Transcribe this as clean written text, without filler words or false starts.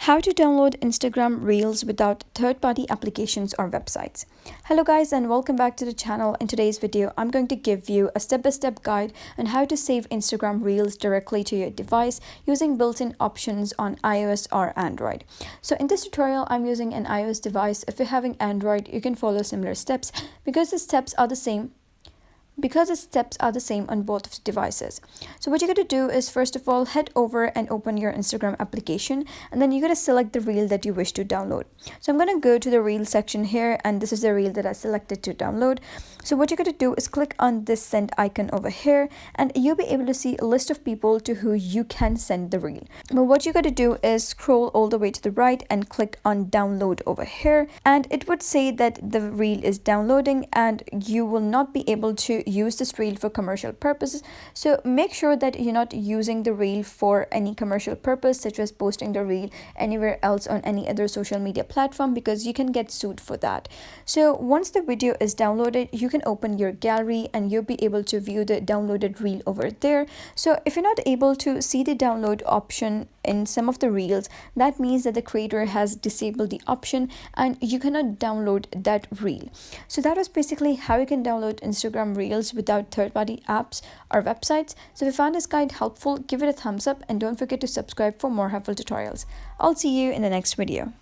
How to download Instagram Reels without third-party applications or websites. Hello guys, and welcome back to the channel. In today's video, I'm going to give you a step-by-step guide on how to save Instagram Reels directly to your device using built-in options on iOS or Android. So in this tutorial, I'm using an iOS device. If you're having Android, you can follow similar steps because the steps are the same on both of the devices. So what you got to do is, first of all, head over and open your Instagram application, and then you got to select the reel that you wish to download. So I'm going to go to the reel section here, and this is the reel that I selected to download. So what you got to do is click on this send icon over here, and you'll be able to see a list of people to who you can send the reel. But what you got to do is scroll all the way to the right and click on download over here, and it would say that the reel is downloading and you will not be able to use this reel for commercial purposes. So make sure that you're not using the reel for any commercial purpose, such as posting the reel anywhere else on any other social media platform, because you can get sued for that. So once the video is downloaded, you can open your gallery and you'll be able to view the downloaded reel over there. So if you're not able to see the download option in some of the reels, that means that the creator has disabled the option and you cannot download that reel. So that was basically how you can download Instagram Reels without third-party apps or websites. So if you found this guide helpful, give it a thumbs up and don't forget to subscribe for more helpful tutorials. I'll see you in the next video.